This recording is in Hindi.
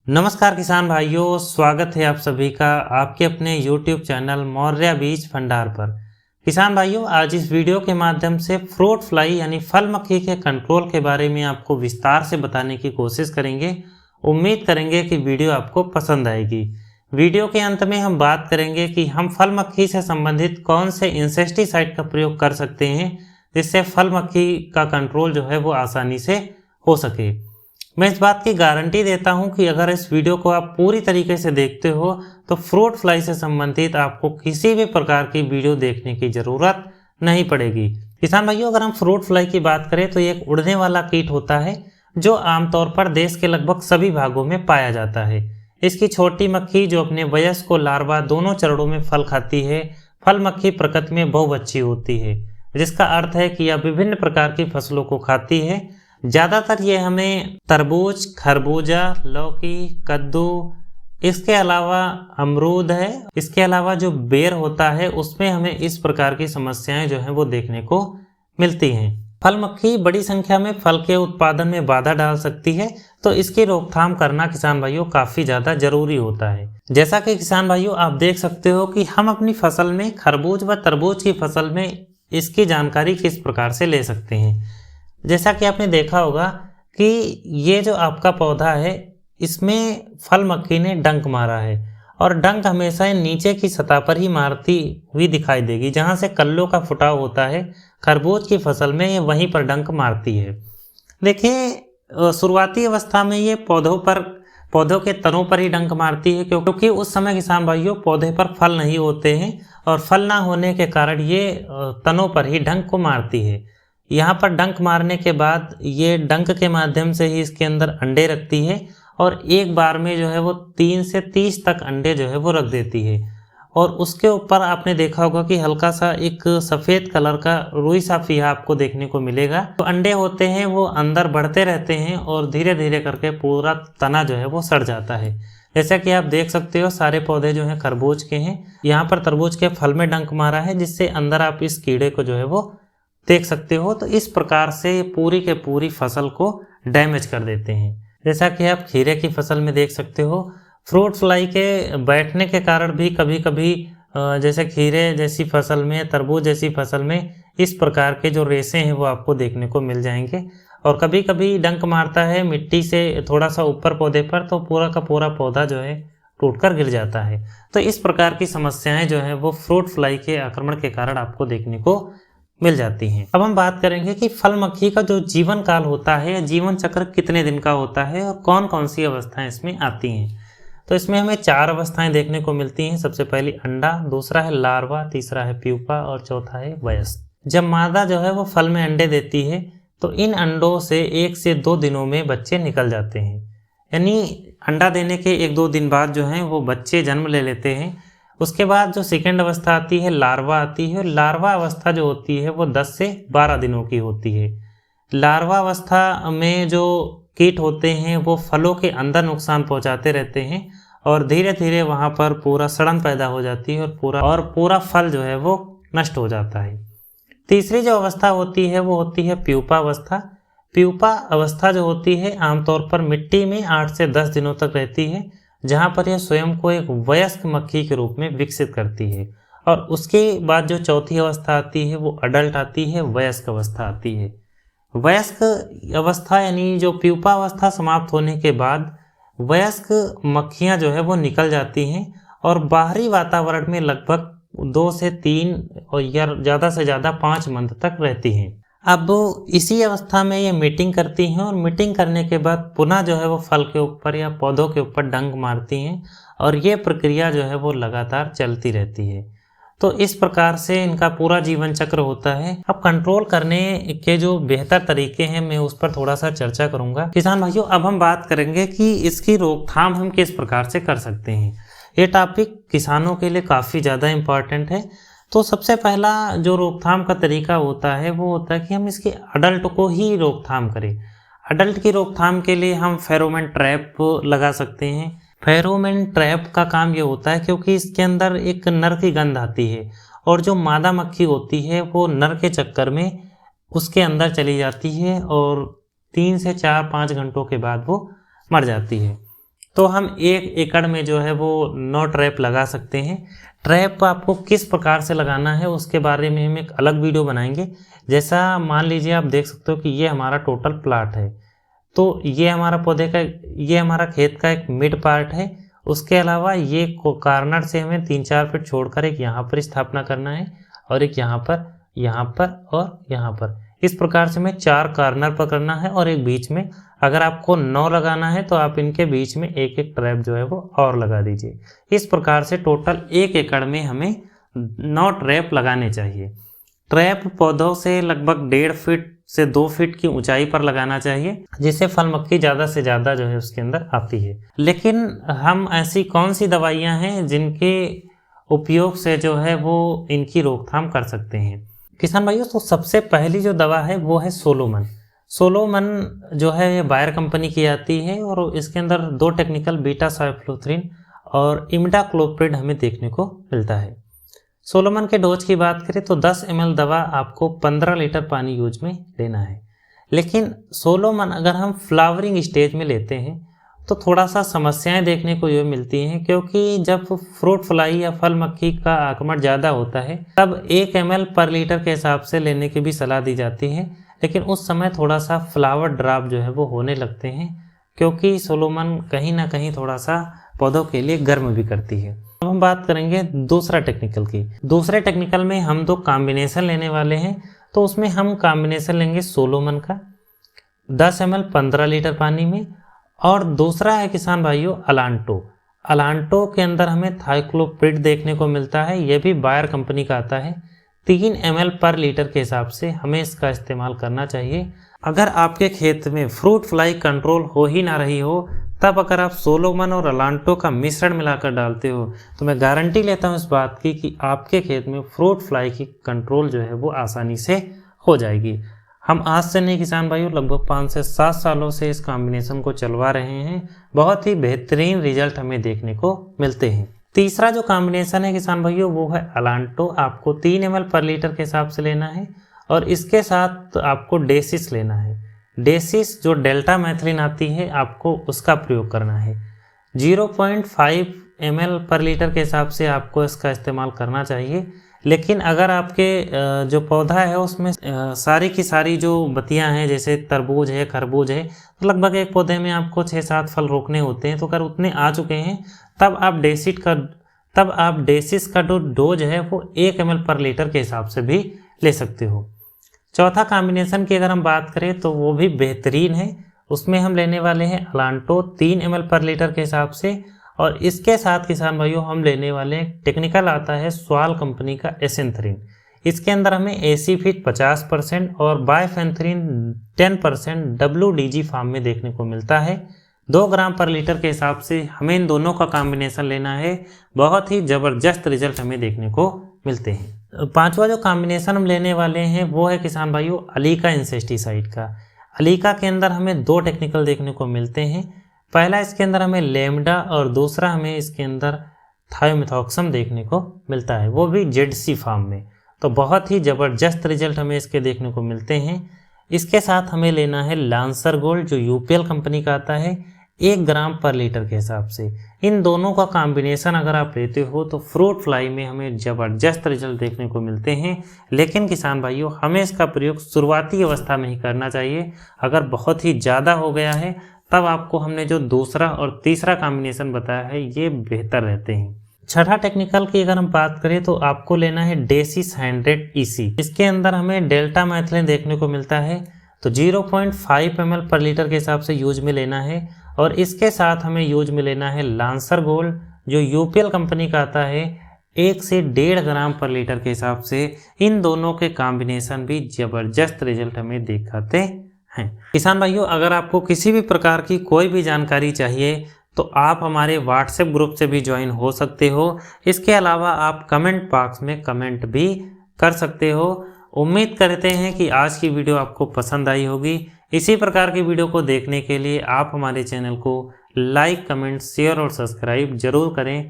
नमस्कार किसान भाइयों, स्वागत है आप सभी का आपके अपने YouTube चैनल मौर्या बीज भंडार पर। किसान भाइयों, आज इस वीडियो के माध्यम से फ्रूट फ्लाई यानी फल मक्खी के कंट्रोल के बारे में आपको विस्तार से बताने की कोशिश करेंगे। उम्मीद करेंगे कि वीडियो आपको पसंद आएगी। वीडियो के अंत में हम बात करेंगे कि हम फल मक्खी से संबंधित कौन से इंसेक्टिसाइड का प्रयोग कर सकते हैं जिससे फल मक्खी का कंट्रोल जो है वो आसानी से हो सके। मैं इस बात की गारंटी देता हूं कि अगर इस वीडियो को आप पूरी तरीके से देखते हो तो फ्रूट फ्लाई से संबंधित आपको किसी भी प्रकार की वीडियो देखने की ज़रूरत नहीं पड़ेगी। किसान भाइयों, अगर हम फ्रूट फ्लाई की बात करें तो ये एक उड़ने वाला कीट होता है जो आमतौर पर देश के लगभग सभी भागों में पाया जाता है। इसकी छोटी मक्खी जो अपने वयस्क को लार्वा दोनों चरणों में फल खाती है। फल मक्खी प्रकृति में बहुबच्ची होती है, जिसका अर्थ है कि यह विभिन्न प्रकार की फसलों को खाती है। ज़्यादातर ये हमें तरबूज, खरबूजा, लौकी, कद्दू, इसके अलावा अमरूद है, इसके अलावा जो बेर होता है उसमें हमें इस प्रकार की समस्याएं जो हैं वो देखने को मिलती हैं। फल मक्खी बड़ी संख्या में फल के उत्पादन में बाधा डाल सकती है, तो इसकी रोकथाम करना किसान भाइयों काफ़ी ज़्यादा ज़रूरी होता है। जैसा कि किसान भाइयों आप देख सकते हो कि हम अपनी फसल में खरबूज व तरबूज की फसल में इसकी जानकारी किस प्रकार से ले सकते हैं। जैसा कि आपने देखा होगा कि ये जो आपका पौधा है इसमें फल मक्खी ने डंक मारा है, और डंक हमेशा नीचे की सतह पर ही मारती हुई दिखाई देगी। जहाँ से कल्लों का फुटाव होता है खरबूज की फसल में ये वहीं पर डंक मारती है। देखिए, शुरुआती अवस्था में ये पौधों के तनों पर ही डंक मारती है, क्योंकि उस समय किसान भाइयों पौधे पर फल नहीं होते हैं, और फल ना होने के कारण ये तनों पर ही डंक को मारती है। यहाँ पर डंक मारने के बाद ये डंक के माध्यम से ही इसके अंदर अंडे रखती है, और एक बार में जो है वो 3 से 30 तक अंडे जो है वो रख देती है। और उसके ऊपर आपने देखा होगा कि हल्का सा एक सफ़ेद कलर का रुई सा फीहा आपको देखने को मिलेगा। तो अंडे होते हैं वो अंदर बढ़ते रहते हैं और धीरे धीरे करके पूरा तना जो है वो सड़ जाता है। जैसा कि आप देख सकते हो सारे पौधे जो हैं खरबूज के हैं। यहाँ पर तरबूज के फल में डंक मारा है, जिससे अंदर आप इस कीड़े को जो है वो देख सकते हो। तो इस प्रकार से पूरी के पूरी फसल को डैमेज कर देते हैं। जैसा कि आप खीरे की फसल में देख सकते हो, फ्रूट फ्लाई के बैठने के कारण भी कभी कभी जैसे खीरे जैसी फसल में, तरबूज जैसी फसल में इस प्रकार के जो रेशे हैं वो आपको देखने को मिल जाएंगे। और कभी कभी डंक मारता है मिट्टी से थोड़ा सा ऊपर पौधे पर, तो पूरा का पूरा पौधा जो है टूटकर गिर जाता है। तो इस प्रकार की समस्याएं जो है वो फ्रूट फ्लाई के आक्रमण के कारण आपको देखने को मिल जाती हैं। अब हम बात करेंगे कि फल मक्खी का जो जीवन काल होता है, जीवन चक्र कितने दिन का होता है और कौन कौन सी अवस्थाएं इसमें आती हैं। तो इसमें हमें 4 अवस्थाएं देखने को मिलती हैं। सबसे पहली अंडा, दूसरा है लार्वा, तीसरा है प्यूपा और चौथा है वयस्क। जब मादा जो है वो फल में अंडे देती है तो इन अंडों से 1 से 2 दिनों में बच्चे निकल जाते हैं। यानी अंडा देने के 1-2 दिन बाद जो है वो बच्चे जन्म ले लेते हैं। उसके बाद जो सेकेंड अवस्था आती है लार्वा आती है। लार्वा अवस्था जो होती है वो 10 से 12 दिनों की होती है। लार्वा अवस्था में जो कीट होते हैं वो फलों के अंदर नुकसान पहुंचाते रहते हैं, और धीरे धीरे वहां पर पूरा सड़न पैदा हो जाती है और पूरा फल जो है वो नष्ट हो जाता है। तीसरी जो अवस्था होती है वो होती है प्यूपा अवस्था। प्यूपा अवस्था जो होती है आमतौर पर मिट्टी में 8 से 10 दिनों तक रहती है, जहाँ पर यह स्वयं को एक वयस्क मक्खी के रूप में विकसित करती है। और उसके बाद जो चौथी अवस्था आती है वो अडल्ट आती है, वयस्क अवस्था आती है। वयस्क अवस्था यानी जो प्यूपा अवस्था समाप्त होने के बाद वयस्क मक्खियाँ जो है वो निकल जाती हैं और बाहरी वातावरण में लगभग 2 से 3 और या ज़्यादा से ज़्यादा 5 मंथ तक रहती हैं। अब इसी अवस्था में ये मीटिंग करती हैं, और मीटिंग करने के बाद पुनः जो है वो फल के ऊपर या पौधों के ऊपर डंक मारती हैं, और ये प्रक्रिया जो है वो लगातार चलती रहती है। तो इस प्रकार से इनका पूरा जीवन चक्र होता है। अब कंट्रोल करने के जो बेहतर तरीके हैं मैं उस पर थोड़ा सा चर्चा करूंगा। किसान भाइयों, अब हम बात करेंगे कि इसकी रोकथाम हम किस प्रकार से कर सकते हैं। ये टॉपिक किसानों के लिए काफ़ी ज़्यादा इम्पॉर्टेंट है। तो सबसे पहला जो रोकथाम का तरीका होता है वो होता है कि हम इसके अडल्ट को ही रोकथाम करें। अडल्ट की रोकथाम के लिए हम फेरोमोन ट्रैप लगा सकते हैं। फेरोमोन ट्रैप का काम ये होता है क्योंकि इसके अंदर एक नर की गंध आती है, और जो मादा मक्खी होती है वो नर के चक्कर में उसके अंदर चली जाती है और 3 से 4-5 घंटों के बाद वो मर जाती है। तो हम 1 एकड़ में जो है वो 9 ट्रैप लगा सकते हैं। ट्रैप आपको किस प्रकार से लगाना है उसके बारे में हम एक अलग वीडियो बनाएंगे। जैसा मान लीजिए आप देख सकते हो कि ये हमारा टोटल प्लाट है, तो ये हमारा ये हमारा खेत का एक मिड पार्ट है। उसके अलावा ये कॉर्नर से हमें 3-4 फीट छोड़कर एक यहाँ पर स्थापना करना है और एक यहाँ पर और यहाँ पर। इस प्रकार से हमें 4 कॉर्नर पर करना है और एक बीच में। अगर आपको 9 लगाना है तो आप इनके बीच में एक एक ट्रैप जो है वो और लगा दीजिए। इस प्रकार से टोटल 1 एकड़ में हमें 9 ट्रैप लगाने चाहिए। ट्रैप पौधों से लगभग 1.5 फीट से 2 फीट की ऊंचाई पर लगाना चाहिए, जिससे फल मक्खी ज़्यादा से ज़्यादा जो है उसके अंदर आती है। लेकिन हम ऐसी कौन सी दवाइयाँ हैं जिनके उपयोग से जो है वो इनकी रोकथाम कर सकते हैं किसान भाइयों? तो सबसे पहली जो दवा है वो है सोलोमन। सोलोमन जो है ये बायर कंपनी की आती है और इसके अंदर 2 टेक्निकल बीटा साइक्लोथ्रिन और इमिडाक्लोप्रिड हमें देखने को मिलता है। सोलोमन के डोज की बात करें तो 10 ml दवा आपको 15 लीटर पानी यूज में लेना है। लेकिन सोलोमन अगर हम फ्लावरिंग स्टेज में लेते हैं तो थोड़ा सा समस्याएं देखने को ये मिलती हैं, क्योंकि जब फ्रूट फ्लाई या फल मक्खी का आक्रमण ज़्यादा होता है तब 1 ml पर लीटर के हिसाब से लेने की भी सलाह दी जाती है। लेकिन उस समय थोड़ा सा फ्लावर ड्रॉप जो है वो होने लगते हैं, क्योंकि सोलोमन कहीं ना कहीं थोड़ा सा पौधों के लिए गर्म भी करती है। अब हम बात करेंगे दूसरा टेक्निकल की। दूसरे टेक्निकल में हम 2 कॉम्बिनेशन लेने वाले हैं, तो उसमें हम कॉम्बिनेशन लेंगे सोलोमन का 10 ml 15 लीटर पानी में, और दूसरा है किसान भाइयों अलांटो। अलांटो के अंदर हमें थाइक्लोप्रिड देखने को मिलता है, यह भी बायर कंपनी का आता है। 3 ml पर लीटर के हिसाब से हमें इसका इस्तेमाल करना चाहिए। अगर आपके खेत में फ्रूट फ्लाई कंट्रोल हो ही ना रही हो, तब अगर आप सोलोमन और अलांटो का मिश्रण मिलाकर डालते हो तो मैं गारंटी लेता हूँ इस बात की कि आपके खेत में फ्रूट फ्लाई की कंट्रोल जो है वो आसानी से हो जाएगी। हम आज से नहीं किसान भाइयों, लगभग 5 से 7 सालों से इस कॉम्बिनेशन को चलवा रहे हैं। बहुत ही बेहतरीन रिजल्ट हमें देखने को मिलते हैं। तीसरा जो कॉम्बिनेशन है किसान भाइयों वो है अलांटो। आपको 3 ml पर लीटर के हिसाब से लेना है और इसके साथ आपको डेसिस लेना है। डेसिस जो डेल्टा मैथिलीन आती है आपको उसका प्रयोग करना है। 0.5 ml पर लीटर के हिसाब से आपको इसका इस्तेमाल करना चाहिए। लेकिन अगर आपके जो पौधा है उसमें सारी की सारी जो बतियां हैं, जैसे तरबूज है, खरबूज है, तो लगभग एक पौधे में आपको 6-7 फल रोकने होते हैं, तो अगर उतने आ चुके हैं तब आप डेसिस का जो डोज है वो 1 ml पर लीटर के हिसाब से भी ले सकते हो। चौथा कॉम्बिनेशन की अगर हम बात करें तो वो भी बेहतरीन है। उसमें हम लेने वाले हैं अलांटो 3 ml पर लीटर के हिसाब से, और इसके साथ किसान भाइयों हम लेने वाले हैं टेक्निकल आता है स्वाल कंपनी का एसेंथ्रीन। इसके अंदर हमें एसीफिट 50% और बायफेंथ्रीन 10% WDG फार्म में देखने को मिलता है। 2 ग्राम पर लीटर के हिसाब से हमें इन दोनों का कॉम्बिनेशन लेना है। बहुत ही ज़बरदस्त रिजल्ट हमें देखने को मिलते हैं। 5वां जो कॉम्बिनेशन हम लेने वाले हैं वो है किसान भाइयों अलीका इंसेक्टिसाइड का। अलीका के अंदर हमें 2 टेक्निकल देखने को मिलते हैं। पहला इसके अंदर हमें लेमडा और दूसरा हमें इसके अंदर थायोमिथॉक्सम देखने को मिलता है, वो भी जेडसी फार्म में। तो बहुत ही ज़बरदस्त रिजल्ट हमें इसके देखने को मिलते हैं। इसके साथ हमें लेना है लांसर गोल्ड जो यूपीएल कंपनी का आता है 1 ग्राम पर लीटर के हिसाब से। इन दोनों का कॉम्बिनेशन अगर आप लेते हो तो फ्रूट फ्लाई में हमें ज़बरदस्त रिजल्ट देखने को मिलते हैं। लेकिन किसान भाइयों हमें इसका प्रयोग शुरुआती अवस्था में ही करना चाहिए। अगर बहुत ही ज़्यादा हो गया है तब आपको हमने जो दूसरा और तीसरा कॉम्बिनेशन बताया है ये बेहतर रहते हैं। छठा टेक्निकल की अगर हम बात करें तो आपको लेना है डेसिस 100 EC। इसके अंदर हमें डेल्टा मैथिलीन देखने को मिलता है, तो 0.5 ml पर लीटर के हिसाब से यूज में लेना है। और इसके साथ हमें यूज में लेना है लांसर गोल्ड जो यूपीएल कंपनी का आता है 1 से 1.5 ग्राम पर लीटर के हिसाब से। इन दोनों के कॉम्बिनेशन भी ज़बरदस्त रिजल्ट हमें दिखाते हैं। किसान भाइयों अगर आपको किसी भी प्रकार की कोई भी जानकारी चाहिए तो आप हमारे व्हाट्सएप ग्रुप से भी ज्वाइन हो सकते हो। इसके अलावा आप कमेंट बॉक्स में कमेंट भी कर सकते हो। उम्मीद करते हैं कि आज की वीडियो आपको पसंद आई होगी। इसी प्रकार की वीडियो को देखने के लिए आप हमारे चैनल को लाइक, कमेंट, शेयर और सब्सक्राइब जरूर करें।